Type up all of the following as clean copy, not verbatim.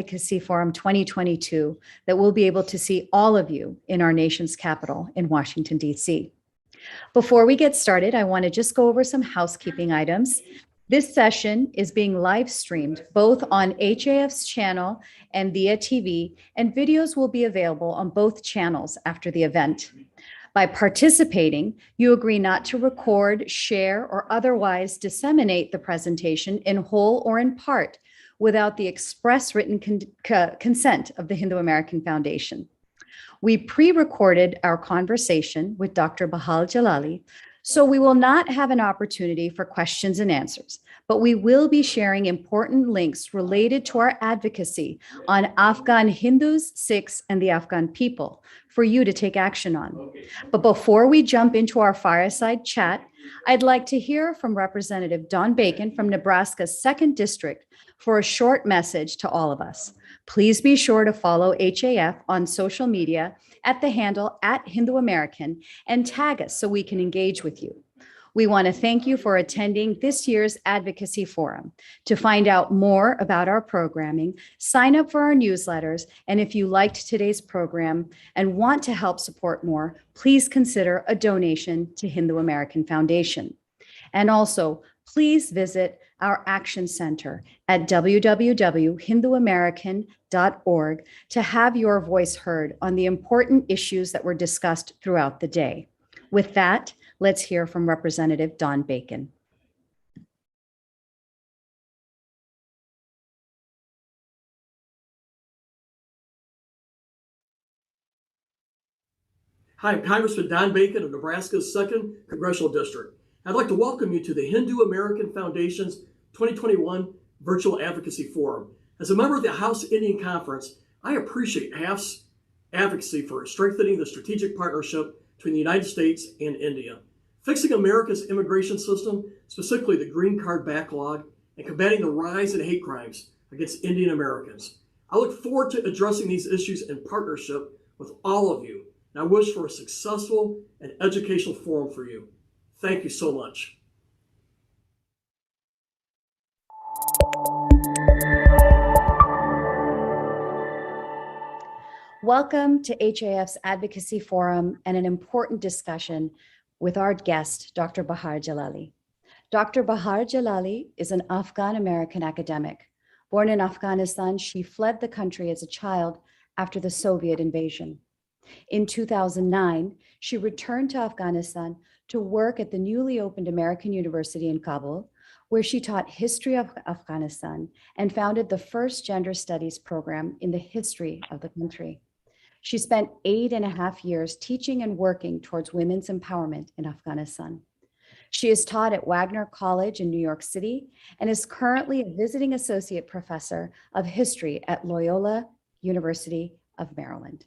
Advocacy Forum 2022 that we'll be able to see all of you in our nation's capital in Washington, D.C. Before we get started, I want to just go over some housekeeping items. This session is being live streamed both on HAF's channel and Diya TV, and videos will be available on both channels after the event. By participating, you agree not to record, share, or otherwise disseminate the presentation in whole or in part without the express written consent of the Hindu American Foundation. We pre-recorded our conversation with Dr. Bahar Jalali, so we will not have an opportunity for questions and answers, but we will be sharing important links related to our advocacy on Afghan Hindus, Sikhs, and the Afghan people for you to take action on. But before we jump into our fireside chat, I'd like to hear from Representative Don Bacon from Nebraska's 2nd District for a short message to all of us. Please be sure to follow HAF on social media at the handle @HinduAmerican and tag us so we can engage with you. We want to thank you for attending this year's Advocacy Forum. To find out more about our programming, sign up for our newsletters, and if you liked today's program and want to help support more, please consider a donation to Hindu American Foundation. And also, please visit our Action Center at www.hinduamerican.org to have your voice heard on the important issues that were discussed throughout the day. With that, let's hear from Representative Don Bacon. Hi, I'm Congressman Don Bacon of Nebraska's 2nd Congressional District. I'd like to welcome you to the Hindu American Foundation's 2021 Virtual Advocacy Forum. As a member of the House Indian Conference, I appreciate HAF's advocacy for strengthening the strategic partnership between the United States and India. Fixing America's immigration system, specifically the green card backlog, and combating the rise in hate crimes against Indian Americans. I look forward to addressing these issues in partnership with all of you, and I wish for a successful and educational forum for you. Thank you so much. Welcome to HAF's Advocacy Forum and an important discussion with our guest, Dr. Bahar Jalali. Dr. Bahar Jalali is an Afghan American academic. Born in Afghanistan, she fled the country as a child after the Soviet invasion. In 2009, she returned to Afghanistan to work at the newly opened American University in Kabul, where she taught history of Afghanistan and founded the first gender studies program in the history of the country. She spent 8.5 years teaching and working towards women's empowerment in Afghanistan. She is taught at Wagner College in New York City and is currently a visiting associate professor of history at Loyola University of Maryland.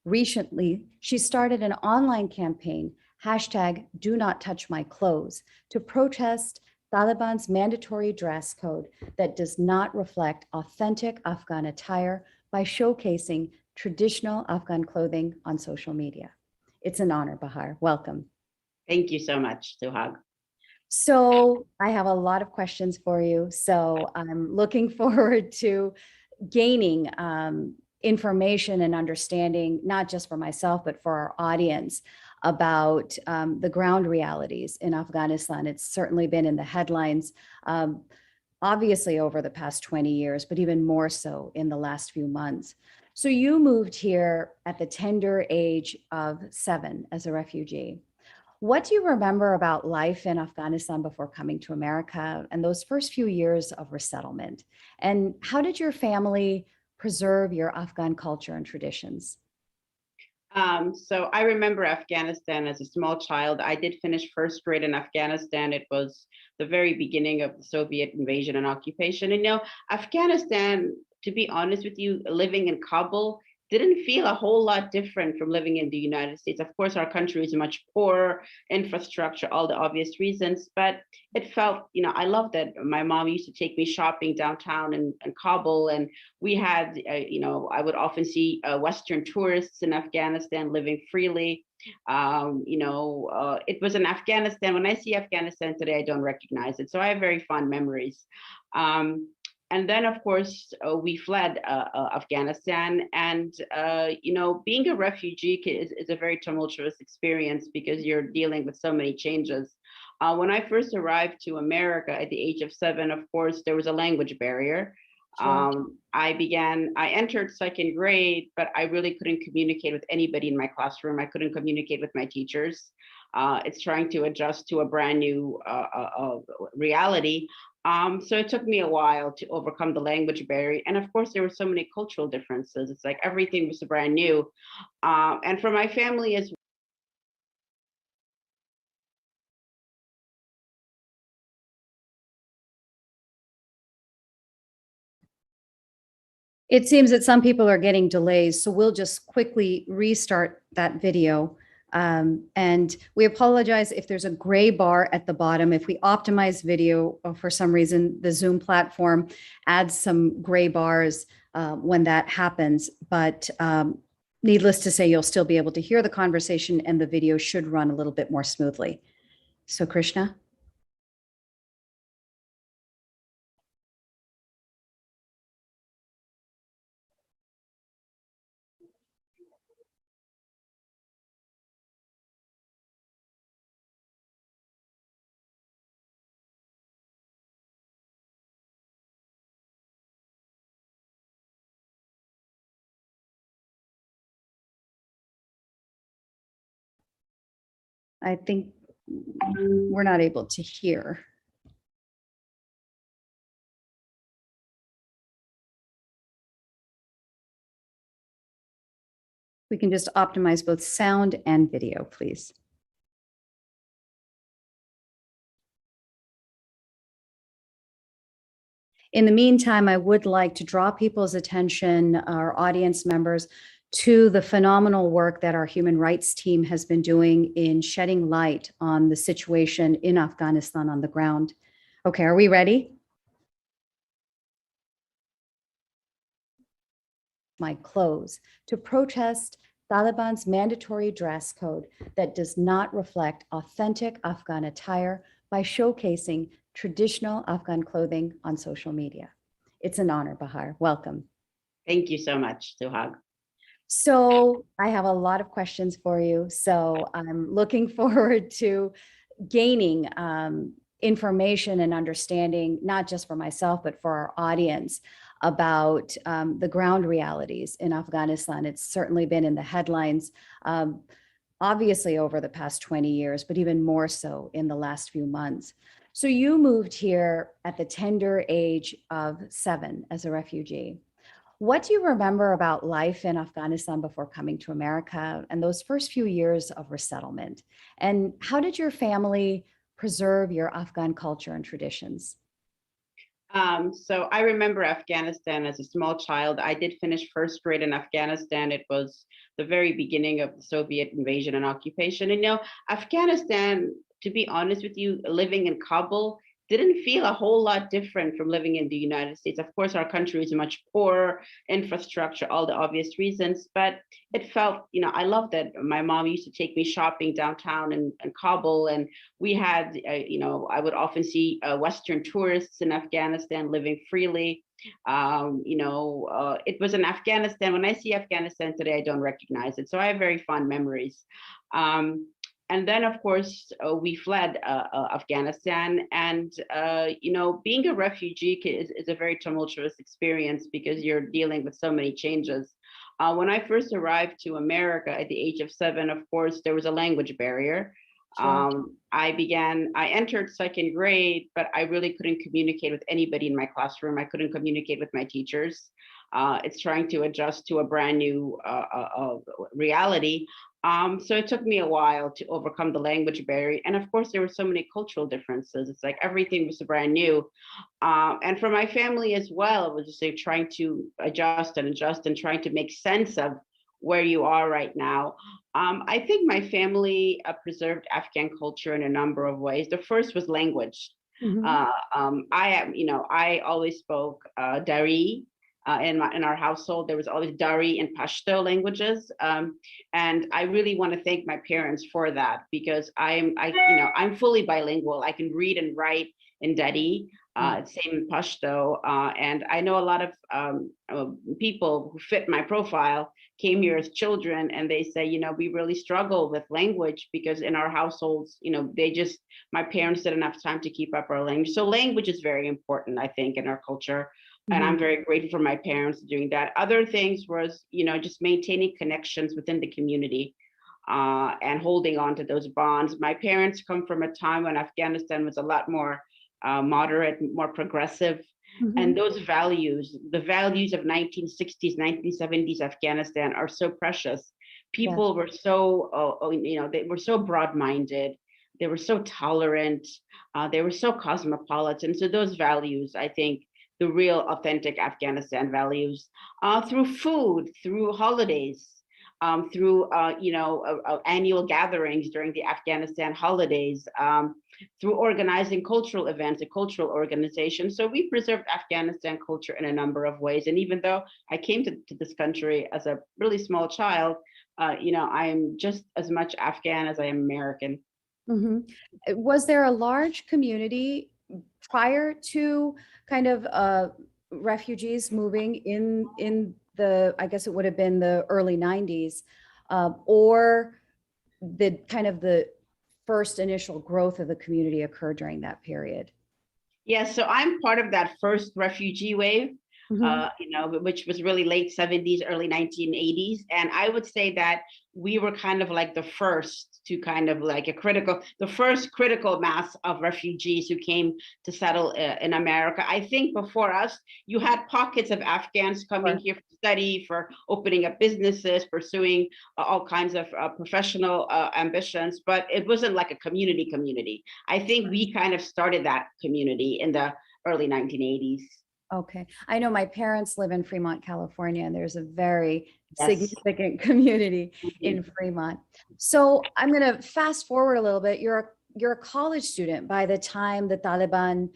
Recently, she started an online campaign, #DoNotTouchMyClothes, to protest Taliban's mandatory dress code that does not reflect authentic Afghan attire by showcasing traditional Afghan clothing on social media. It's an honor, Bahar. Welcome. Thank you so much, Suhag. So I have a lot of questions for you. So I'm looking forward to gaining information and understanding, not just for myself, but for our audience about the ground realities in Afghanistan. It's certainly been in the headlines, obviously over the past 20 years, but even more so in the last few months. So you moved here at the tender age of 7 as a refugee. What do you remember about life in Afghanistan before coming to America and those first few years of resettlement? And how did your family preserve your Afghan culture and traditions? So I remember Afghanistan as a small child. I did finish first grade in Afghanistan. It was the very beginning of the Soviet invasion and occupation. And Afghanistan, to be honest with you, living in Kabul didn't feel a whole lot different from living in the United States. Of course, our country is much poorer, infrastructure, all the obvious reasons, but it felt, I loved that my mom used to take me shopping downtown in Kabul, and we had, I would often see Western tourists in Afghanistan living freely. It was in Afghanistan. When I see Afghanistan today, I don't recognize it. So I have very fond memories. And then, of course, we fled Afghanistan. And, being a refugee is a very tumultuous experience because you're dealing with so many changes. When I first arrived to America at the age of 7, of course, there was a language barrier. Sure. I entered second grade, but I really couldn't communicate with anybody in my classroom. I couldn't communicate with my teachers. It's trying to adjust to a brand new reality. So it took me a while to overcome the language barrier. And of course, there were so many cultural differences. It's like everything was brand new. And for my family as It seems that some people are getting delays, so we'll just quickly restart that video. And we apologize if there's a gray bar at the bottom. If we optimize video, for some reason, the Zoom platform adds some gray bars when that happens. But needless to say, you'll still be able to hear the conversation and the video should run a little bit more smoothly. So Krishna? I think we're not able to hear. We can just optimize both sound and video, please. In the meantime, I would like to draw people's attention, our audience members, to the phenomenal work that our human rights team has been doing in shedding light on the situation in Afghanistan on the ground. Okay, are we ready? My clothes to protest Taliban's mandatory dress code that does not reflect authentic Afghan attire by showcasing traditional Afghan clothing on social media. It's an honor, Bahar. Welcome. Thank you so much, Suhag. So I have a lot of questions for you. So I'm looking forward to gaining information and understanding, not just for myself, but for our audience about the ground realities in Afghanistan. It's certainly been in the headlines, obviously over the past 20 years, but even more so in the last few months. So you moved here at the tender age of 7 as a refugee. What do you remember about life in Afghanistan before coming to America and those first few years of resettlement? And how did your family preserve your Afghan culture and traditions? So I remember Afghanistan as a small child. I did finish first grade in Afghanistan. It was the very beginning of the Soviet invasion and occupation. And Afghanistan, to be honest with you, living in Kabul didn't feel a whole lot different from living in the United States. Of course, our country is much poorer, infrastructure, all the obvious reasons, but it felt, I loved that my mom used to take me shopping downtown in Kabul, and we had, I would often see Western tourists in Afghanistan living freely. It was in Afghanistan. When I see Afghanistan today, I don't recognize it. So I have very fond memories. And then, of course, we fled Afghanistan. And, being a refugee is a very tumultuous experience because you're dealing with so many changes. When I first arrived to America at the age of 7, of course, there was a language barrier. Sure. I entered second grade, but I really couldn't communicate with anybody in my classroom. I couldn't communicate with my teachers. It's trying to adjust to a brand new reality. So it took me a while to overcome the language barrier. And of course, there were so many cultural differences. It's like everything was brand new. And for my family as well, it was just like trying to adjust and trying to make sense of where you are right now. I think my family preserved Afghan culture in a number of ways. The first was language. Mhm. I always spoke Dari. In our household, there was always Dari and Pashto languages, and I really want to thank my parents for that because I'm fully bilingual. I can read and write in Dari. same in Pashto. And I know a lot of people who fit my profile came here as children, and they say, we really struggle with language because in our households, my parents didn't have time to keep up our language. So language is very important, I think, in our culture. And I'm very grateful for my parents doing that. Other things was, just maintaining connections within the community and holding on to those bonds. My parents come from a time when Afghanistan was a lot more moderate, more progressive. And those values, the values of 1960s, 1970s Afghanistan are so precious. People were so, they were so broad-minded. They were so tolerant. They were so cosmopolitan. So those values, I think, the real authentic Afghanistan values, through food, through holidays, through annual gatherings during the Afghanistan holidays, through organizing cultural events, a cultural organization. So we preserved Afghanistan culture in a number of ways. And even though I came to this country as a really small child, I'm just as much Afghan as I am American. Was there a large community prior to kind of refugees moving in the, I guess it would have been the early 90s, or the kind of the first initial growth of the community occurred during that period? Yeah, so I'm part of that first refugee wave, which was really late 70s, early 1980s. And I would say that we were kind of like the first to kind of like the first critical mass of refugees who came to settle in America. I think before us, you had pockets of Afghans coming here for study, for opening up businesses, pursuing all kinds of professional ambitions, but it wasn't like a community. I think we kind of started that community in the early 1980s. Okay. I know my parents live in Fremont, California, and there's a very significant community in Fremont. So I'm going to fast forward a little bit. You're a college student by the time the Taliban's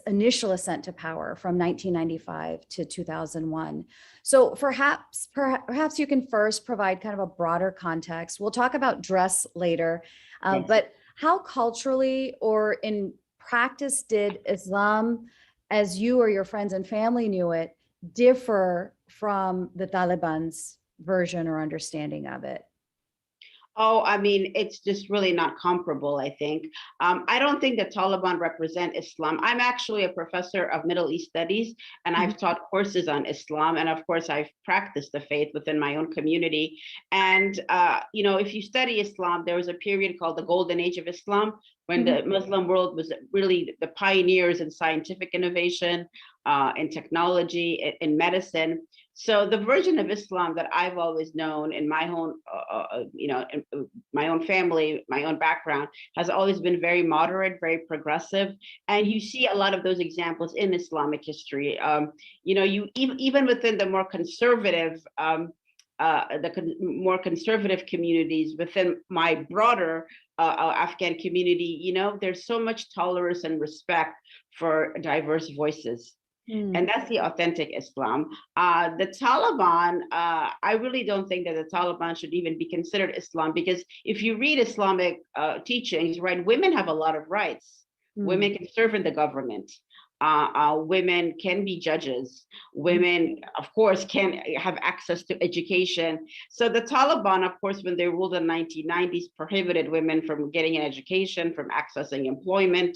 initial ascent to power from 1995 to 2001. So perhaps you can first provide kind of a broader context. We'll talk about dress later, but how culturally or in practice did Islam, as you or your friends and family knew it, differ from the Taliban's version or understanding of it? Oh, I mean, it's just really not comparable, I think. I don't think the Taliban represent Islam. I'm actually a professor of Middle East studies, and I've taught courses on Islam. And of course, I've practiced the faith within my own community. And, if you study Islam, there was a period called the Golden Age of Islam, when the Muslim world was really the pioneers in scientific innovation, in technology, in medicine. So the version of Islam that I've always known in my own, in my own family, my own background, has always been very moderate, very progressive. And you see a lot of those examples in Islamic history. Even within the more conservative, more conservative communities within my broader Afghan community, there's so much tolerance and respect for diverse voices. And that's the authentic Islam. The Taliban, I really don't think that the Taliban should even be considered Islam, because if you read Islamic teachings, right, women have a lot of rights. Women can serve in the government. Women can be judges. Women, of course, can have access to education. So the Taliban, of course, when they ruled in the 1990s, prohibited women from getting an education, from accessing employment.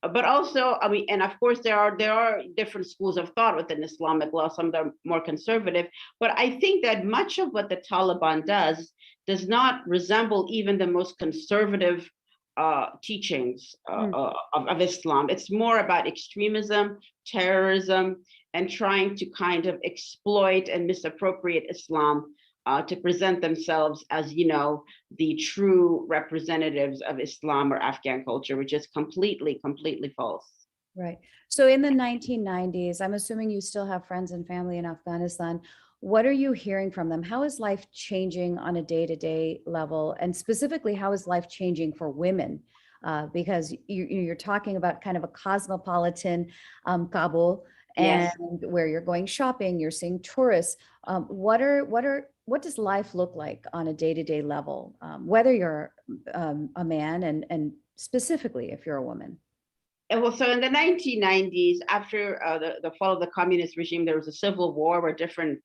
But also, I mean, and of course, there are different schools of thought within Islamic law. Some that are more conservative. But I think that much of what the Taliban does not resemble even the most conservative teachings of Islam. It's more about extremism, terrorism, and trying to kind of exploit and misappropriate Islam to present themselves as, the true representatives of Islam or Afghan culture, which is completely false. Right. So in the 1990s, I'm assuming you still have friends and family in Afghanistan. What are you hearing from them? How is life changing on a day-to-day level? And specifically, how is life changing for women? Because you're talking about kind of a cosmopolitan Kabul, and where you're going shopping, you're seeing tourists. What does life look like on a day-to-day level, whether you're a man and specifically if you're a woman? Well, so in the 1990s, after the fall of the communist regime, there was a civil war where different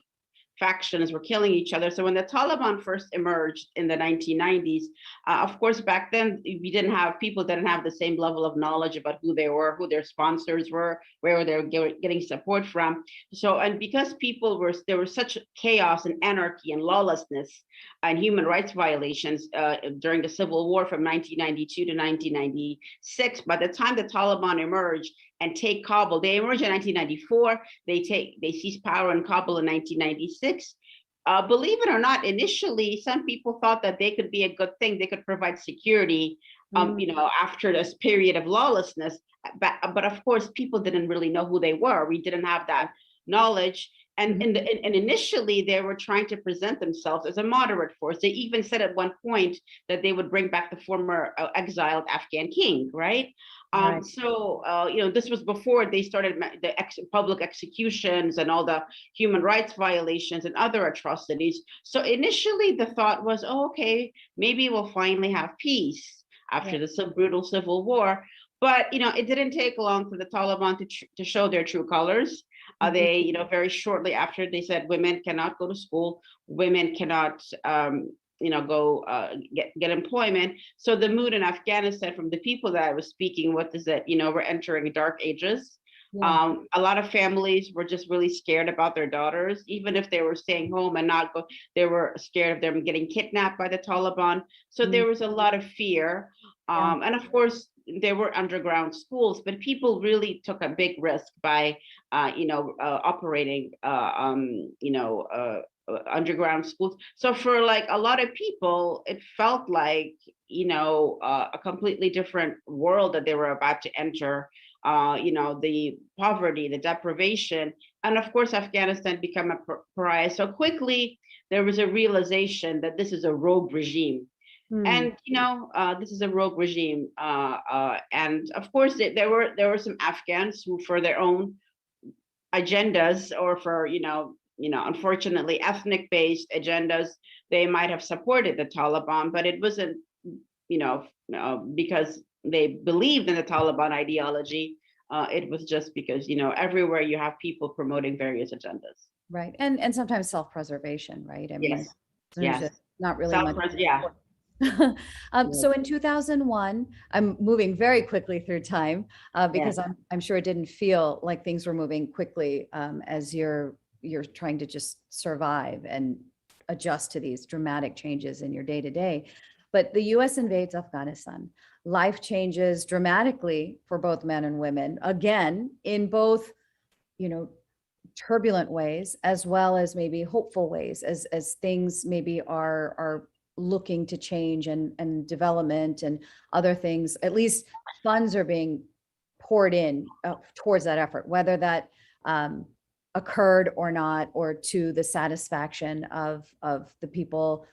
factions were killing each other. So when the Taliban first emerged in the 1990s, of course, back then people didn't have the same level of knowledge about who they were, who their sponsors were, where they were getting support from. So, and because there was such chaos and anarchy and lawlessness and human rights violations during the civil war from 1992 to 1996, by the time the Taliban emerged and take Kabul, they emerged in 1994. They seized power in Kabul in 1996. Believe it or not, initially, some people thought that they could be a good thing. They could provide security, after this period of lawlessness. But of course, people didn't really know who they were. We didn't have that knowledge. And initially, they were trying to present themselves as a moderate force. They even said at one point that they would bring back the former exiled Afghan king, right? Right. This was before they started the public executions and all the human rights violations and other atrocities. So initially, the thought was, oh, okay, maybe we'll finally have peace after the brutal civil war. But it didn't take long for the Taliban to show their true colors. They, very shortly after, they said women cannot go to school, women cannot, get employment. So the mood in Afghanistan from the people that I was speaking with is that, we're entering dark ages. Yeah. A lot of families were just really scared about their daughters, even if they were staying home and not go, they were scared of them getting kidnapped by the Taliban. So there was a lot of fear. And of course, there were underground schools, but people really took a big risk by, operating, underground schools. So for like a lot of people, it felt like, a completely different world that they were about to enter. The poverty, the deprivation, and of course, Afghanistan became a pariah. So quickly, there was a realization that this is a rogue regime. And this is a rogue regime, and of course there were some Afghans who, for their own agendas or for unfortunately ethnic-based agendas, they might have supported the Taliban, but it wasn't because they believed in the Taliban ideology. It was just because everywhere you have people promoting various agendas. Right. And sometimes self-preservation, right? I mean, Yes. there's Yes. just not really much. Yeah. So in 2001, I'm moving very quickly through time because I'm sure it didn't feel like things were moving quickly as you're trying to just survive and adjust to these dramatic changes in your day to day. But the U.S. invades Afghanistan. Life changes dramatically for both men and women, again, in both, turbulent ways, as well as maybe hopeful ways, as things maybe are looking to change and development and other things. At least funds are being poured in towards that effort, whether that occurred or not, or to the satisfaction of the people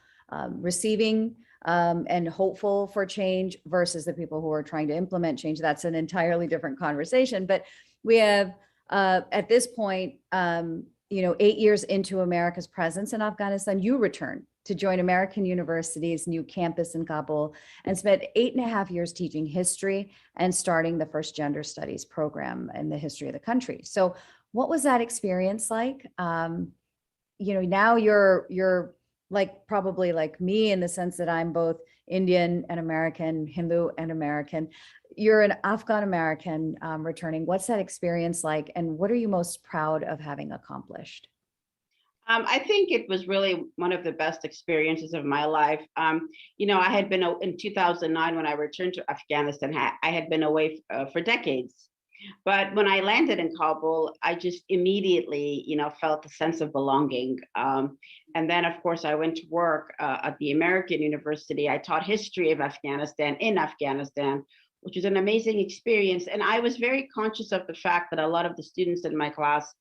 receiving and hopeful for change versus the people who are trying to implement change. That's an entirely different conversation. But we have at this point, 8 years into America's presence in Afghanistan, you return to join American University's new campus in Kabul and spent 8.5 years teaching history and starting the first gender studies program in the history of the country. So what was that experience like? Now you're like probably like me in the sense that I'm both Indian and American, Hindu and American. You're an Afghan American returning. What's that experience like? And what are you most proud of having accomplished? I think it was really one of the best experiences of my life. I had been in 2009 when I returned to Afghanistan. I had been away for decades. But when I landed in Kabul, I just immediately, felt a sense of belonging. And then, of course, I went to work at the American University. I taught history of Afghanistan in Afghanistan, which was an amazing experience. And I was very conscious of the fact that a lot of the students in my class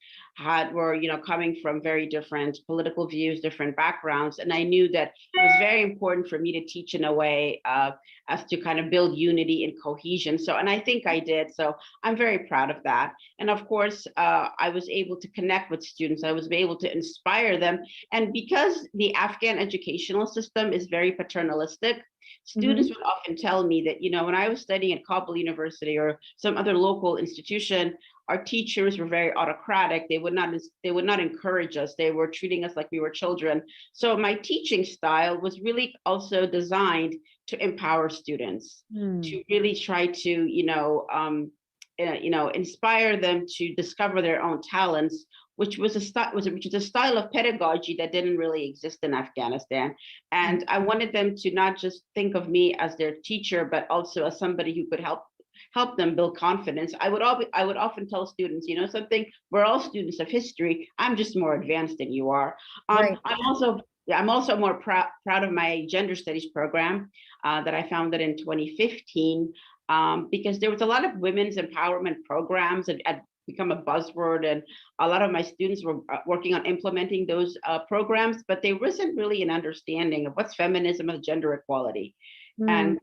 were coming from very different political views, different backgrounds. And I knew that it was very important for me to teach in a way as to kind of build unity and cohesion. And I think I did. So I'm very proud of that. And of course, I was able to connect with students. I was able to inspire them. And because the Afghan educational system is very paternalistic, students would often tell me that, when I was studying at Kabul University or some other local institution, our teachers were very autocratic. They would not encourage us. They were treating us like we were children. So my teaching style was really also designed to empower students, to really try to, inspire them to discover their own talents, which is a style of pedagogy that didn't really exist in Afghanistan. And I wanted them to not just think of me as their teacher, but also as somebody who could help them build confidence. I would often tell students, something, we're all students of history. I'm just more advanced than you are. Right. I'm also more proud of my gender studies program that I founded in 2015, because there was a lot of women's empowerment programs that had become a buzzword, and a lot of my students were working on implementing those programs, but there wasn't really an understanding of what's feminism and gender equality. And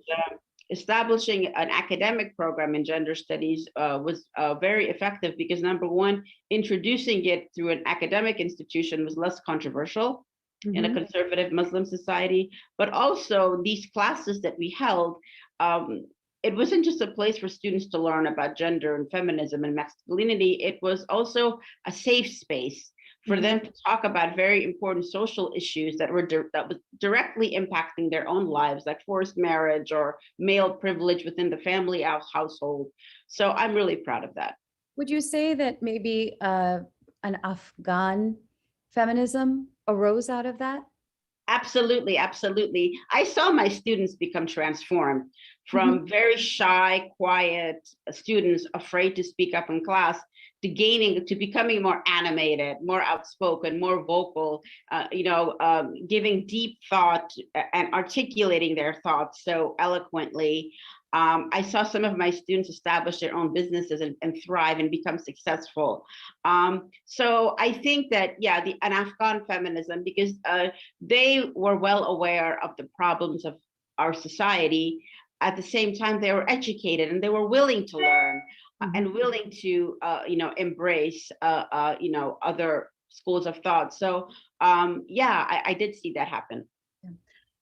establishing an academic program in gender studies was very effective, because number one, introducing it through an academic institution was less controversial in a conservative Muslim society. But also these classes that we held, it wasn't just a place for students to learn about gender and feminism and masculinity. It was also a safe space for them to talk about very important social issues that was directly impacting their own lives, like forced marriage or male privilege within the family household. So I'm really proud of that. Would you say that maybe an Afghan feminism arose out of that? Absolutely, absolutely. I saw my students become transformed from very shy, quiet students afraid to speak up in class to becoming more animated, more outspoken, more vocal, giving deep thought and articulating their thoughts so eloquently. I saw some of my students establish their own businesses and thrive and become successful. So I think that, an Afghan feminism, because they were well aware of the problems of our society. At the same time, they were educated and they were willing to learn and willing to, embrace, other schools of thought. So, I did see that happen.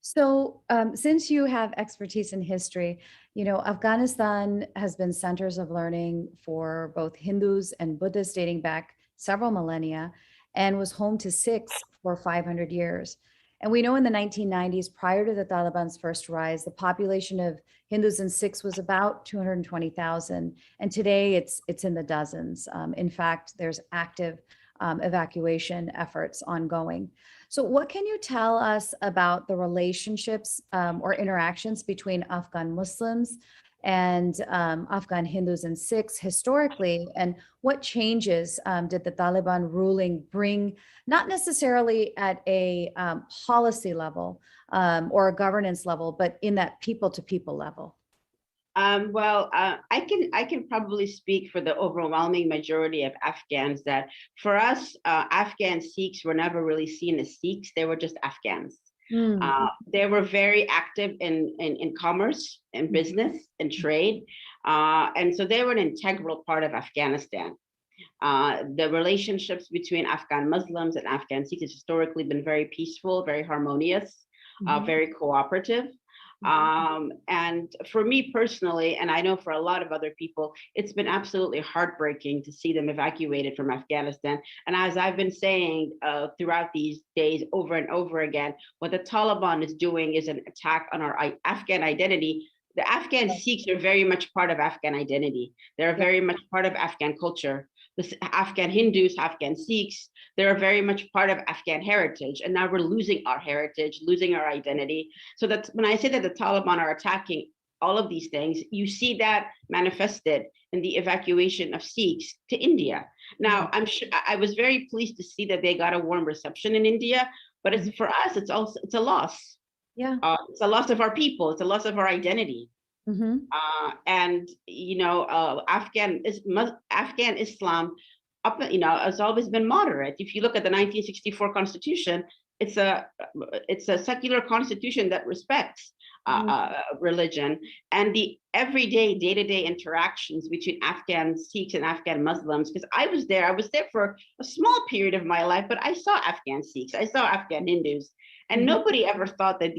So since you have expertise in history, Afghanistan has been centers of learning for both Hindus and Buddhists dating back several millennia, and was home to Sikhs for 500 years. And we know in the 1990s, prior to the Taliban's first rise, the population of Hindus and Sikhs was about 220,000. And today it's in the dozens. In fact, there's active evacuation efforts ongoing. So what can you tell us about the relationships or interactions between Afghan Muslims and Afghan Hindus and Sikhs historically, and what changes did the Taliban ruling bring, not necessarily at a policy level or a governance level, but in that people-to-people level? I can probably speak for the overwhelming majority of Afghans that for us, Afghan Sikhs were never really seen as Sikhs. They were just Afghans. They were very active in commerce and business and trade. And so they were an integral part of Afghanistan. The relationships between Afghan Muslims and Afghan Sikhs has historically been very peaceful, very harmonious, very cooperative. And for me personally, and I know for a lot of other people, it's been absolutely heartbreaking to see them evacuated from Afghanistan. And as I've been saying throughout these days over and over again, what the Taliban is doing is an attack on our Afghan identity. The Afghan Sikhs are very much part of Afghan identity. They're very much part of Afghan culture. The Afghan Hindus, Afghan Sikhs, they're very much part of Afghan heritage. And now we're losing our heritage, losing our identity. So that's when I say that the Taliban are attacking all of these things, you see that manifested in the evacuation of Sikhs to India. Now, I'm sure I was very pleased to see that they got a warm reception in India, but for us, it's a loss. Yeah. It's a loss of our people. It's a loss of our identity. And Afghan Islam, has always been moderate. If you look at the 1964 Constitution, it's a secular constitution that respects religion, and the everyday, day-to-day interactions between Afghan Sikhs and Afghan Muslims. Because I was there for a small period of my life, but I saw Afghan Sikhs, I saw Afghan Hindus, and nobody ever thought that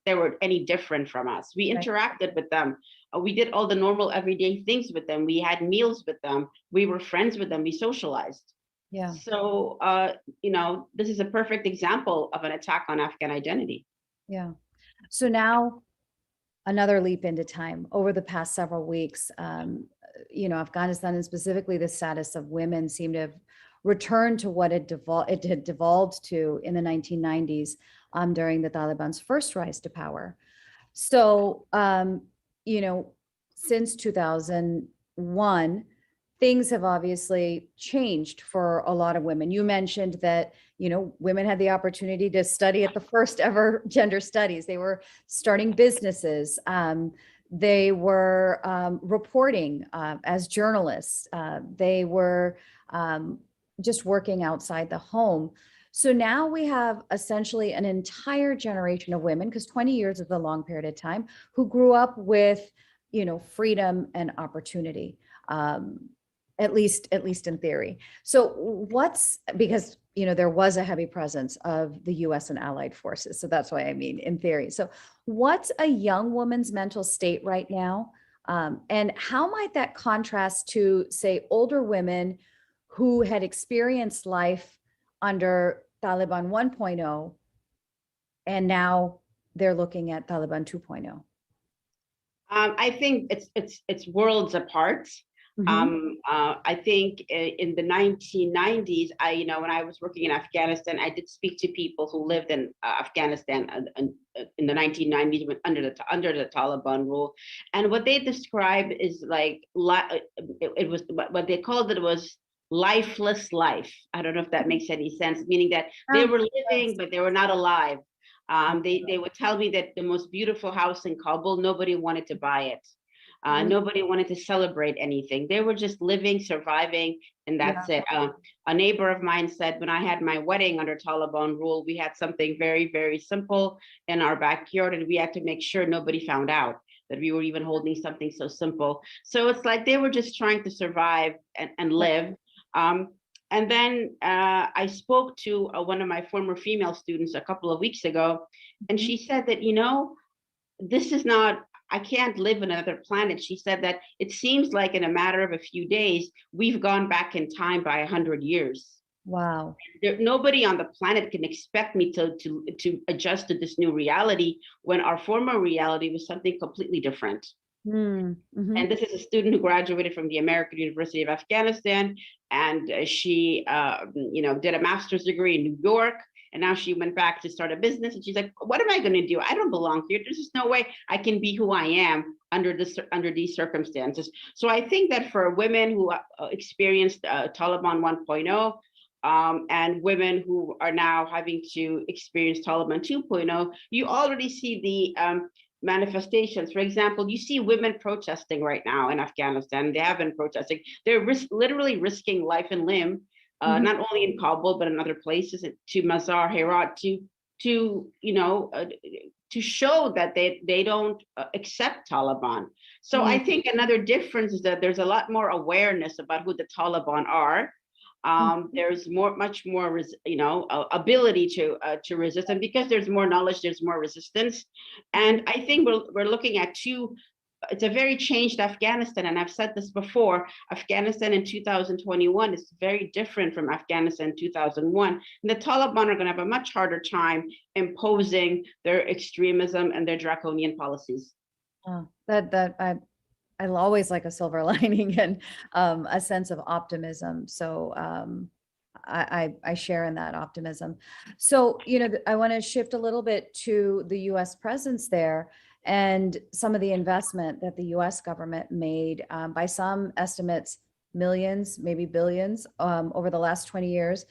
they were any different from us. We interacted with them. We did all the normal everyday things with them. We had meals with them. We were friends with them. We socialized. Yeah. So, this is a perfect example of an attack on Afghan identity. Yeah. So now another leap into time over the past several weeks, Afghanistan and specifically the status of women seem to have returned to what it had devolved to in the 1990s during the Taliban's first rise to power. So, since 2001, things have obviously changed for a lot of women. You mentioned that, women had the opportunity to study at the first ever gender studies. They were starting businesses. They were reporting as journalists. They were just working outside the home. So now we have essentially an entire generation of women, because 20 years is a long period of time, who grew up with, freedom and opportunity. At least in theory. So because there was a heavy presence of the US and allied forces. So that's why I mean in theory. So what's a young woman's mental state right now? And how might that contrast to, say, older women who had experienced life under Taliban 1.0, and now they're looking at Taliban 2.0? I think it's worlds apart. I think in the 1990s, when I was working in Afghanistan, I did speak to people who lived in Afghanistan in the 1990s under the Taliban rule, and what they described is like it was what they called it was lifeless life. I don't know if that makes any sense, meaning that they were living but they were not alive. They would tell me that the most beautiful house in Kabul, nobody wanted to buy it. Nobody wanted to celebrate anything. They were just living, surviving, and that's it. A neighbor of mine said, when I had my wedding under Taliban rule, we had something very, very simple in our backyard, and we had to make sure nobody found out that we were even holding something so simple. So it's like they were just trying to survive and live. And then I spoke to one of my former female students a couple of weeks ago, and she said that, this is not, I can't live on another planet. She said that it seems like in a matter of a few days, we've gone back in time by 100 years. Wow. Nobody on the planet can expect me to adjust to this new reality when our former reality was something completely different. And this is a student who graduated from the American University of Afghanistan, and she, did a master's degree in New York. And now she went back to start a business, and she's like, "What am I going to do? I don't belong here. There's just no way I can be who I am under these circumstances." So I think that for women who experienced Taliban 1.0, and women who are now having to experience Taliban 2.0, you already see the manifestations. For example, you see women protesting right now in Afghanistan. They have been protesting. They're literally risking life and limb. Not only in Kabul, but in other places, to Mazar, Herat, to show that they don't accept Taliban. So I think another difference is that there's a lot more awareness about who the Taliban are. There's much more, ability to resist, and because there's more knowledge, there's more resistance. And I think we're looking at it's a very changed Afghanistan. And I've said this before, Afghanistan in 2021 is very different from Afghanistan in 2001. And the Taliban are going to have a much harder time imposing their extremism and their draconian policies. I'll always like a silver lining and a sense of optimism. So I share in that optimism. So, I want to shift a little bit to the US presence there and some of the investment that the US government made, by some estimates, millions, maybe billions, over the last 20 years.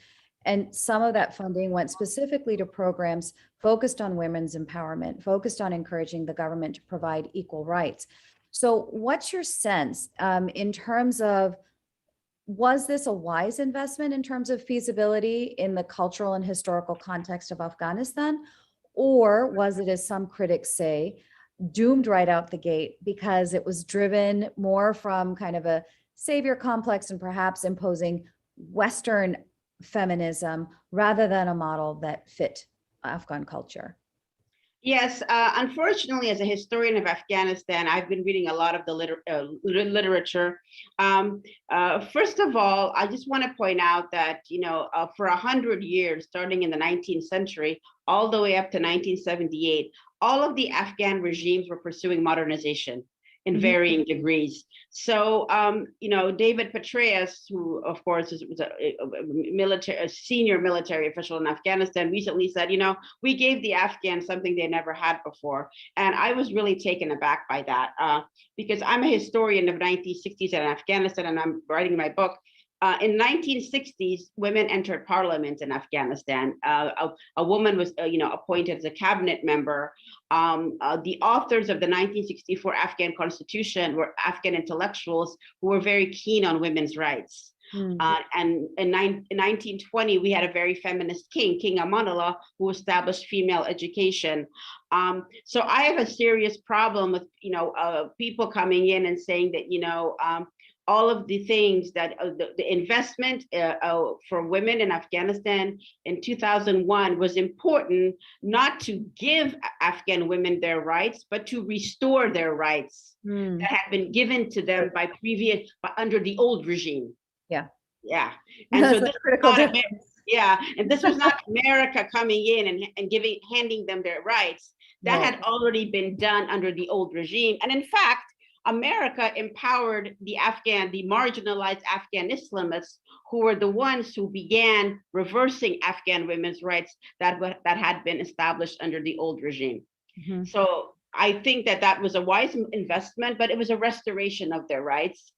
And some of that funding went specifically to programs focused on women's empowerment, focused on encouraging the government to provide equal rights. So what's your sense in terms of, was this a wise investment in terms of feasibility in the cultural and historical context of Afghanistan? Or was it, as some critics say, doomed right out the gate because it was driven more from kind of a savior complex and perhaps imposing Western feminism rather than a model that fit Afghan culture. Yes, unfortunately, as a historian of Afghanistan, I've been reading a lot of the literature. First of all, I just want to point out that, for 100 years, starting in the 19th century, all the way up to 1978, all of the Afghan regimes were pursuing modernization in varying degrees. So, David Petraeus, who of course was a senior military official in Afghanistan, recently said, we gave the Afghans something they never had before. And I was really taken aback by that because I'm a historian of 1960s in Afghanistan, and I'm writing my book. In 1960s, women entered parliament in Afghanistan. A woman was, appointed as a cabinet member. The authors of the 1964 Afghan Constitution were Afghan intellectuals who were very keen on women's rights. And in 1920, we had a very feminist king, King Amanullah, who established female education. So I have a serious problem with, people coming in and saying that, all of the things that the investment for women in Afghanistan in 2001 was important, not to give Afghan women their rights, but to restore their rights that had been given to them by under the old regime. Yeah. And that's so this critical difference. and this was not America coming in and handing them their rights. That had already been done under the old regime. And in fact, America empowered the marginalized Afghan Islamists, who were the ones who began reversing Afghan women's rights that had been established under the old regime. So I think that was a wise investment, but it was a restoration of their rights.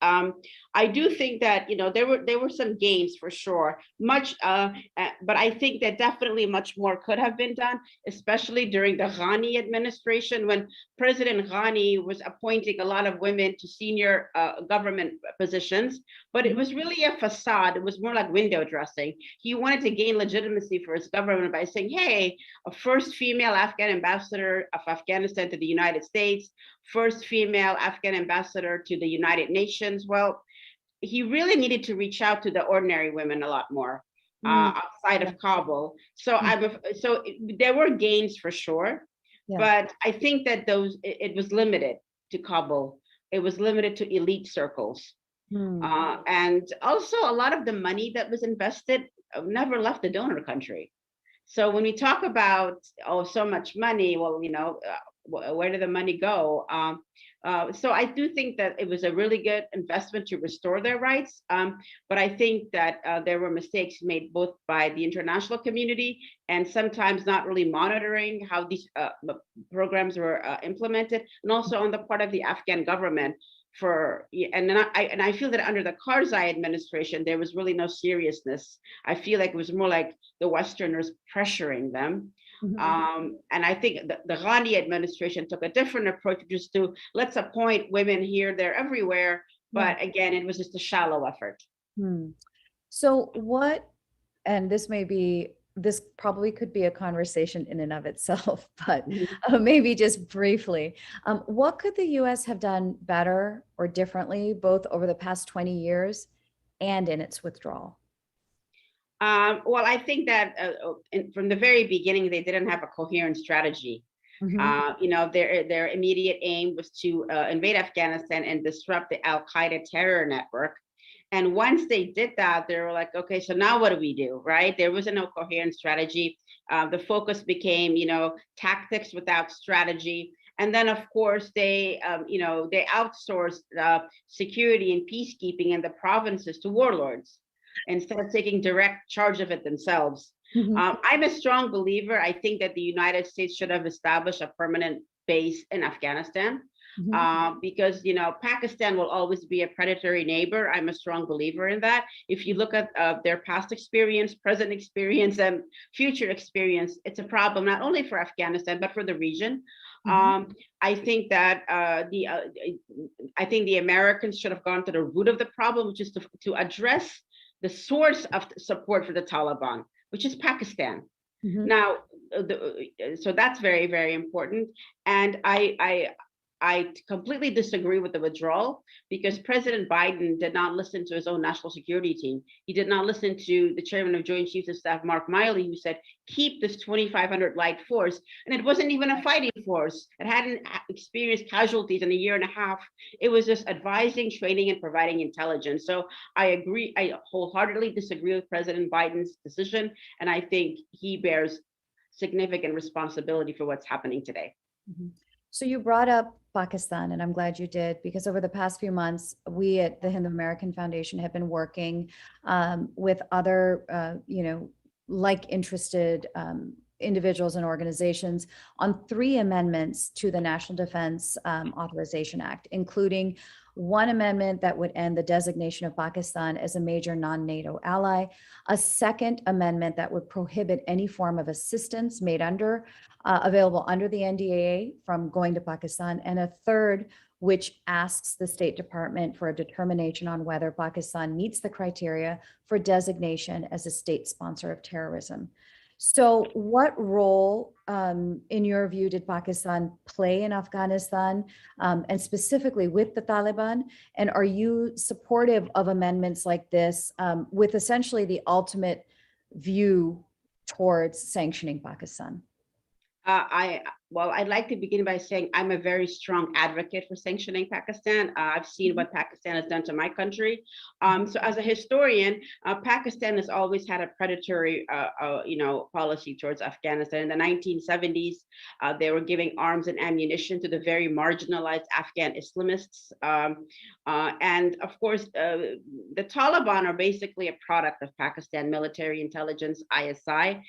I do think that there were some gains for sure, but I think that definitely much more could have been done, especially during the Ghani administration, when President Ghani was appointing a lot of women to senior government positions, but it was really a facade. It was more like window dressing. He wanted to gain legitimacy for his government by saying, hey, a first female Afghan ambassador of Afghanistan to the United States, first female Afghan ambassador to the United Nations. Well, he really needed to reach out to the ordinary women a lot more outside of Kabul. So there were gains for sure, but I think that it was limited to Kabul. It was limited to elite circles. And also a lot of the money that was invested never left the donor country. So when we talk about, so much money, well, where did the money go? So I do think that it was a really good investment to restore their rights. But I think that there were mistakes made both by the international community and sometimes not really monitoring how these programs were implemented, and also on the part of the Afghan government. And I feel that under the Karzai administration, there was really no seriousness. I feel like it was more like the Westerners pressuring them. And I think the Ghani administration took a different approach, just to let's appoint women here, there, everywhere. But again, it was just a shallow effort. So and this probably could be a conversation in and of itself, but maybe just briefly, what could the U.S. have done better or differently, both over the past 20 years and in its withdrawal? Well, I think that from the very beginning, they didn't have a coherent strategy. Their immediate aim was to invade Afghanistan and disrupt the Al-Qaeda terror network. And once they did that, they were like, okay, so now what do we do, right? There was no coherent strategy. The focus became, tactics without strategy. And then, of course, they outsourced security and peacekeeping in the provinces to warlords instead of taking direct charge of it themselves. I'm a strong believer. I think that the United States should have established a permanent base in Afghanistan. Because Pakistan will always be a predatory neighbor. I'm a strong believer in that. If you look at their past experience, present experience, and future experience, it's a problem not only for Afghanistan but for the region. I think that I think the Americans should have gone to the root of the problem, which is to address the source of support for the Taliban, which is Pakistan. Now, so that's very, very important. And I completely disagree with the withdrawal, because President Biden did not listen to his own national security team. He did not listen to the chairman of Joint Chiefs of Staff, Mark Miley, who said, keep this 2,500 light force. And it wasn't even a fighting force. It hadn't experienced casualties in a year and a half. It was just advising, training, and providing intelligence. So I agree. I wholeheartedly disagree with President Biden's decision. And I think he bears significant responsibility for what's happening today. Mhm. So you brought up Pakistan, and I'm glad you did, because over the past few months, we at the Hindu American Foundation have been working with other, like interested individuals and organizations on 3 amendments to the National Defense Authorization Act, including one amendment that would end the designation of Pakistan as a major non-NATO ally, a second amendment that would prohibit any form of assistance made available under the NDAA from going to Pakistan, and a third which asks the State Department for a determination on whether Pakistan meets the criteria for designation as a state sponsor of terrorism. So what role, in your view, did Pakistan play in Afghanistan, and specifically with the Taliban? And are you supportive of amendments like this, with essentially the ultimate view towards sanctioning Pakistan? I'd like to begin by saying I'm a very strong advocate for sanctioning Pakistan. I've seen what Pakistan has done to my country. So as a historian, Pakistan has always had a predatory, policy towards Afghanistan. In the 1970s, they were giving arms and ammunition to the very marginalized Afghan Islamists. And of course, the Taliban are basically a product of Pakistan military intelligence, ISI.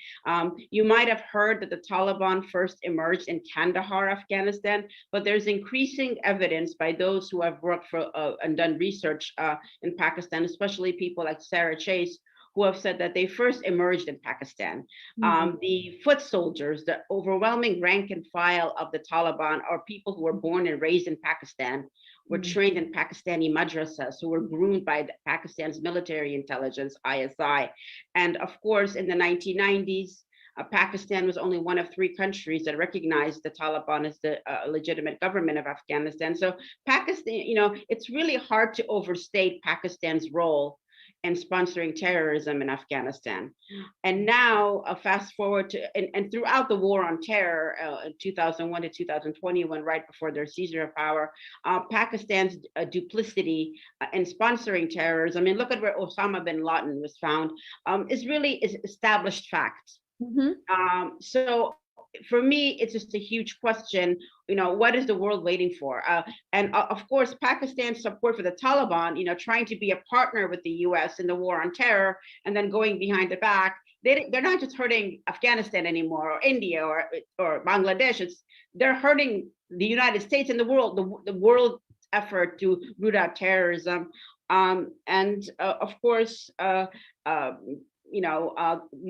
You might have heard that the Taliban first emerged in Kandahar, Afghanistan, but there's increasing evidence by those who have worked for and done research in Pakistan, especially people like Sarah Chase, who have said that they first emerged in Pakistan. The foot soldiers, the overwhelming rank and file of the Taliban, are people who were born and raised in Pakistan, were trained in Pakistani madrasas, who were groomed by Pakistan's military intelligence, ISI. And of course, in the 1990s, Pakistan was only one of 3 countries that recognized the Taliban as the legitimate government of Afghanistan. So Pakistan, it's really hard to overstate Pakistan's role in sponsoring terrorism in Afghanistan. And now, fast forward to, and throughout the war on terror, 2001 to 2021, right before their seizure of power, Pakistan's duplicity in sponsoring terrorism, I mean, look at where Osama bin Laden was found, is established fact. So for me, it's just a huge question, what is the world waiting for? And of course, Pakistan's support for the Taliban, trying to be a partner with the US in the war on terror, and then going behind the back, they're not just hurting Afghanistan anymore, or India, or Bangladesh, they're hurting the United States and the world effort to root out terrorism. And of course,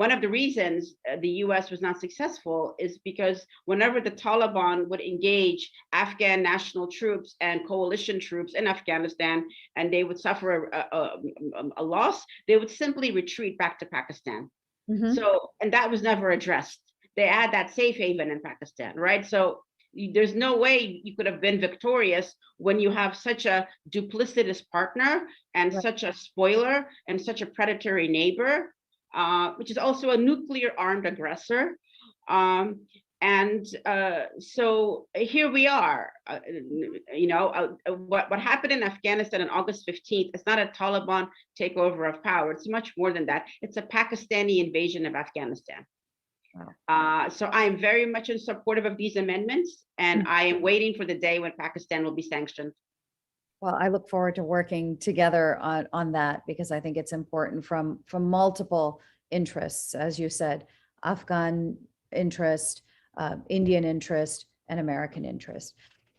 one of the reasons the US was not successful is because whenever the Taliban would engage Afghan national troops and coalition troops in Afghanistan, and they would suffer a loss, they would simply retreat back to Pakistan. So, and that was never addressed. They had that safe haven in Pakistan, right? So there's no way you could have been victorious when you have such a duplicitous partner and such a spoiler and such a predatory neighbor, which is also a nuclear armed aggressor. So here we are. What happened in Afghanistan on August 15th, it's not a Taliban takeover of power. It's much more than that. It's a Pakistani invasion of Afghanistan. Wow. So I am very much in support of these amendments, and I am waiting for the day when Pakistan will be sanctioned. Well, I look forward to working together on that, because I think it's important from multiple interests, as you said, Afghan interest, Indian interest, and American interest.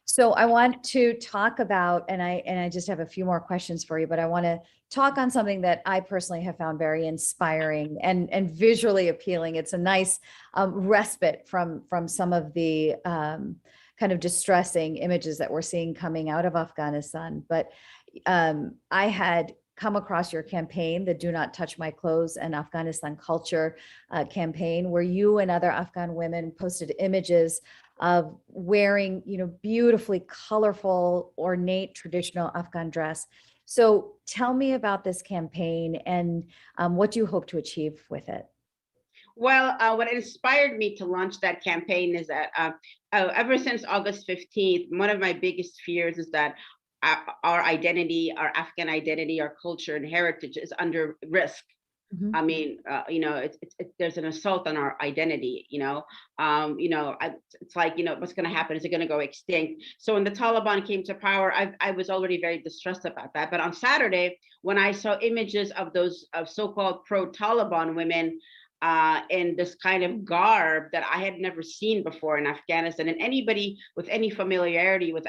So I want to talk about, and I just have a few more questions for you, but I want to talk on something that I personally have found very inspiring and visually appealing. It's a nice respite from some of the kind of distressing images that we're seeing coming out of Afghanistan. But I had come across your campaign, the Do Not Touch My Clothes and Afghanistan Culture campaign, where you and other Afghan women posted images of wearing, beautifully colorful, ornate, traditional Afghan dress. So tell me about this campaign and what do you hope to achieve with it? Well, what inspired me to launch that campaign is that ever since August 15th, one of my biggest fears is that our identity, our Afghan identity, our culture and heritage is under risk. I mean, there's an assault on our identity, it's like, what's going to happen? Is it going to go extinct? So when the Taliban came to power, I was already very distressed about that. But on Saturday, when I saw images of those so-called pro-Taliban women in this kind of garb that I had never seen before in Afghanistan, and anybody with any familiarity with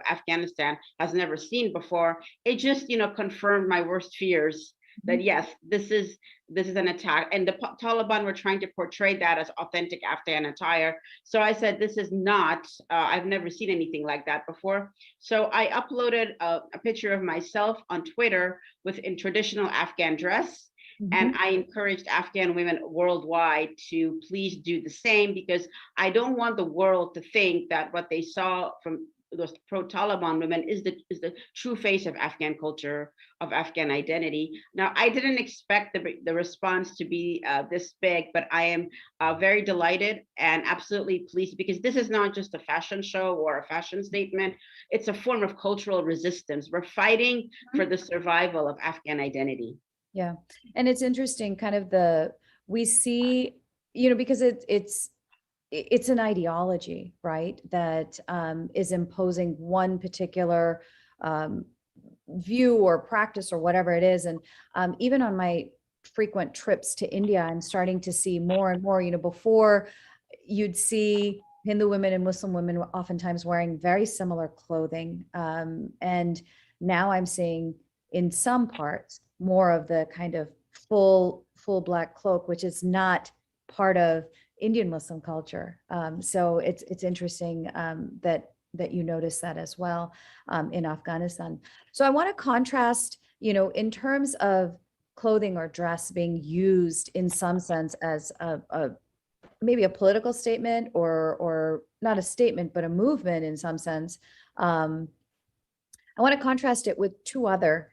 Afghanistan has never seen before, it just, confirmed my worst fears. That yes, this is an attack, and the Taliban were trying to portray that as authentic Afghan attire. So I said, this is not. I've never seen anything like that before. So I uploaded a picture of myself on Twitter in traditional Afghan dress, and I encouraged Afghan women worldwide to please do the same, because I don't want the world to think that what they saw from those pro-Taliban women is the true face of Afghan culture, of Afghan identity. Now, I didn't expect the response to be this big, but I am very delighted and absolutely pleased, because this is not just a fashion show or a fashion statement. It's a form of cultural resistance. We're fighting for the survival of Afghan identity. Yeah. And it's interesting, we see, because it's an ideology, right? That is imposing one particular view or practice or whatever it is. And even on my frequent trips to India, I'm starting to see more and more, before you'd see Hindu women and Muslim women oftentimes wearing very similar clothing. And now I'm seeing in some parts more of the kind of full black cloak, which is not part of Indian Muslim culture. So it's interesting that you notice that as well in Afghanistan. So I want to contrast, in terms of clothing or dress being used in some sense as maybe a political statement or not a statement, but a movement in some sense. I want to contrast it with two other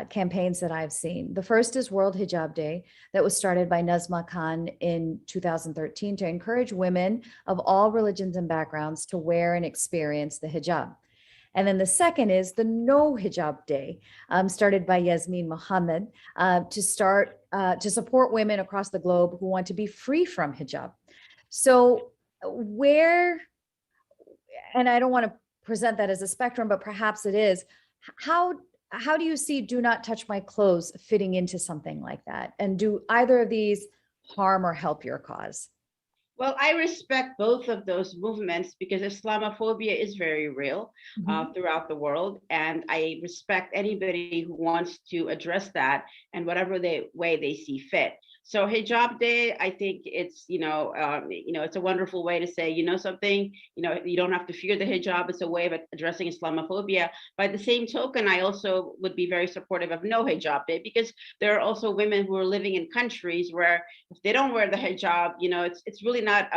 campaigns that I've seen. The first is World Hijab Day, that was started by Nazma Khan in 2013 to encourage women of all religions and backgrounds to wear and experience the hijab. And then the second is the No Hijab Day, started by Yasmin Mohammed to support women across the globe who want to be free from hijab. So and I don't want to present that as a spectrum, but perhaps it is, how do you see Do Not Touch My Clothes fitting into something like that? And do either of these harm or help your cause? Well, I respect both of those movements, because Islamophobia is very real throughout the world. And I respect anybody who wants to address that in whatever way they see fit. So Hijab Day, I think it's, it's a wonderful way to say, something, you don't have to fear the hijab. It's a way of addressing Islamophobia. By the same token, I also would be very supportive of No Hijab Day, because there are also women who are living in countries where if they don't wear the hijab, it's really not,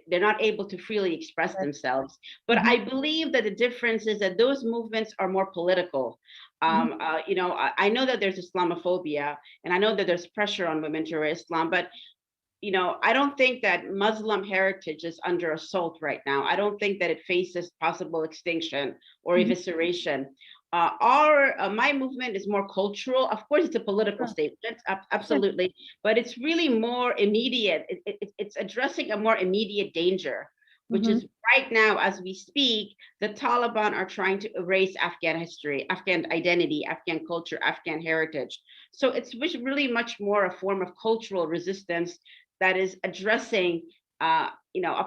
they're not able to freely express themselves. But I believe that the difference is that those movements are more political. I know that there's Islamophobia, and I know that there's pressure on women to wear Islam, but I don't think that Muslim heritage is under assault right now. I don't think that it faces possible extinction or evisceration. My movement is more cultural. Of course, it's a political statement, absolutely, but it's really more immediate. It's addressing a more immediate danger, which is right now, as we speak, the Taliban are trying to erase Afghan history, Afghan identity, Afghan culture, Afghan heritage. So it's really much more a form of cultural resistance that is addressing, a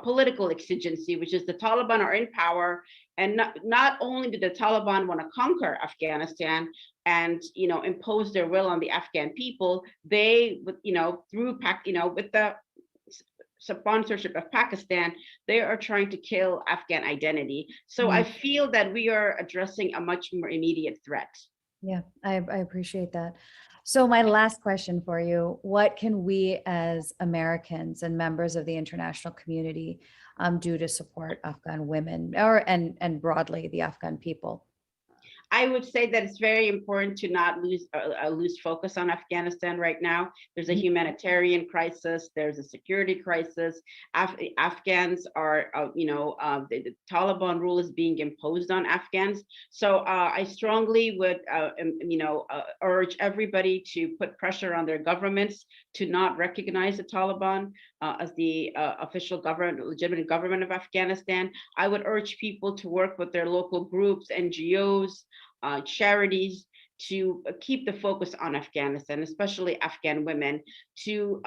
political exigency, which is the Taliban are in power. And not only do the Taliban want to conquer Afghanistan and, impose their will on the Afghan people, they, with the sponsorship of Pakistan, they are trying to kill Afghan identity. So I feel that we are addressing a much more immediate threat. Yeah, I appreciate that. So my last question for you, what can we as Americans and members of the international community do to support Afghan women and broadly the Afghan people? I would say that it's very important to not lose focus on Afghanistan right now. There's a Mhm. humanitarian crisis. There's a security crisis. Afghans are, the Taliban rule is being imposed on Afghans. So I strongly would, urge everybody to put pressure on their governments to not recognize the Taliban as the official government, legitimate government of Afghanistan. I would urge people to work with their local groups, NGOs, charities, to keep the focus on Afghanistan, especially Afghan women, to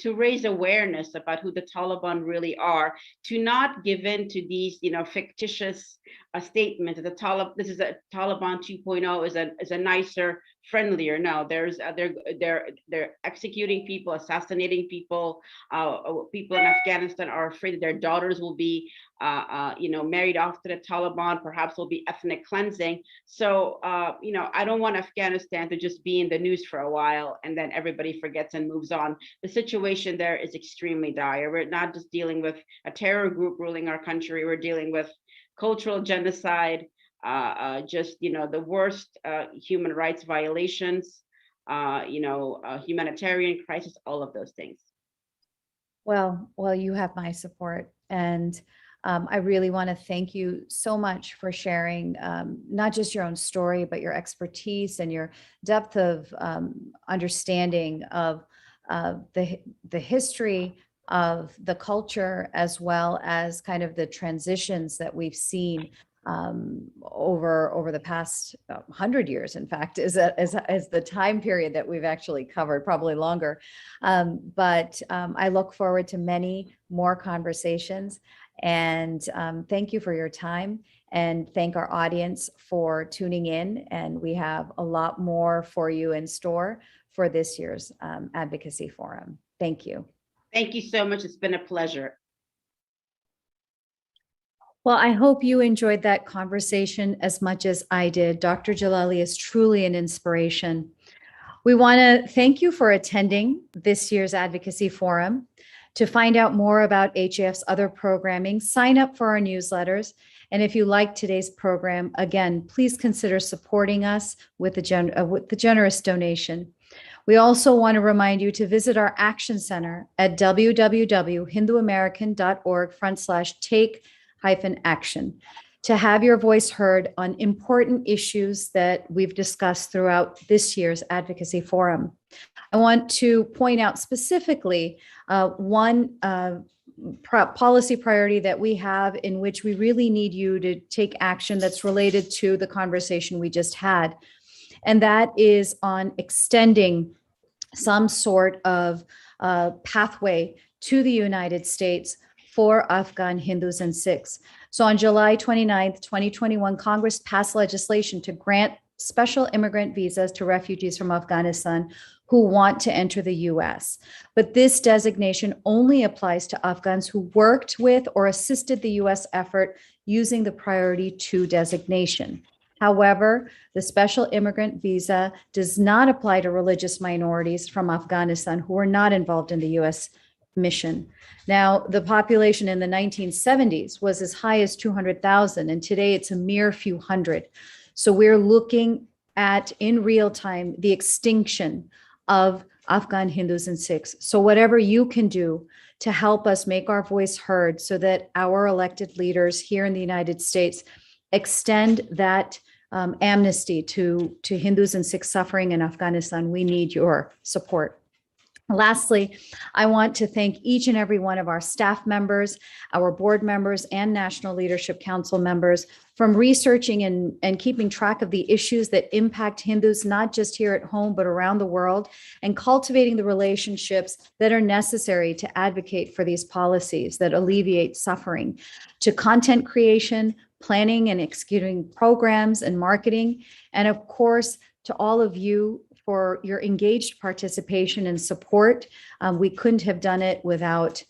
raise awareness about who the Taliban really are, to not give in to these fictitious statements. This is a Taliban 2.0 is a nicer, friendlier. No, they're executing people, assassinating people. People in Afghanistan are afraid that their daughters will be married off to the Taliban, perhaps will be ethnic cleansing. So, I don't want Afghanistan to just be in the news for a while and then everybody forgets and moves on. The situation there is extremely dire. We're not just dealing with a terror group ruling our country, we're dealing with cultural genocide, the worst human rights violations, humanitarian crisis, all of those things. Well, you have my support. And I really want to thank you so much for sharing not just your own story, but your expertise and your depth of understanding of the history of the culture, as well as kind of the transitions that we've seen over the past 100 years, in fact, is the time period that we've actually covered, probably longer. But I look forward to many more conversations. And thank you for your time, and thank our audience for tuning in. And we have a lot more for you in store for this year's Advocacy Forum. Thank you. Thank you so much. It's been a pleasure. Well, I hope you enjoyed that conversation as much as I did. Dr. Jalali is truly an inspiration. We want to thank you for attending this year's Advocacy Forum. To find out more about HAF's other programming, sign up for our newsletters. And if you like today's program, again, please consider supporting us with the generous donation. We also want to remind you to visit our Action Center at www.hinduamerican.org/take-action to have your voice heard on important issues that we've discussed throughout this year's Advocacy Forum. I want to point out specifically one policy priority that we have, in which we really need you to take action that's related to the conversation we just had. And that is on extending some sort of pathway to the United States for Afghan Hindus and Sikhs. So on July 29th, 2021, Congress passed legislation to grant special immigrant visas to refugees from Afghanistan who want to enter the US. But this designation only applies to Afghans who worked with or assisted the US effort using the Priority 2 designation. However, the special immigrant visa does not apply to religious minorities from Afghanistan who were not involved in the US mission. Now, the population in the 1970s was as high as 200,000, and today it's a mere few hundred. So we're looking at, in real time, the extinction of Afghan Hindus and Sikhs. So whatever you can do to help us make our voice heard so that our elected leaders here in the United States extend that amnesty to Hindus and Sikhs suffering in Afghanistan, we need your support. Lastly, I want to thank each and every one of our staff members, our board members, and National Leadership Council members from researching and keeping track of the issues that impact Hindus, not just here at home, but around the world, and cultivating the relationships that are necessary to advocate for these policies that alleviate suffering, to content creation, planning and executing programs and marketing, and of course, to all of you for your engaged participation and support. We couldn't have done it without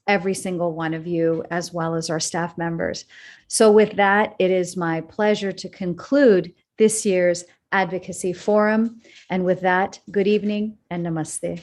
every single one of you, as well as our staff members. So with that, it is my pleasure to conclude this year's Advocacy Forum. And with that, good evening and namaste.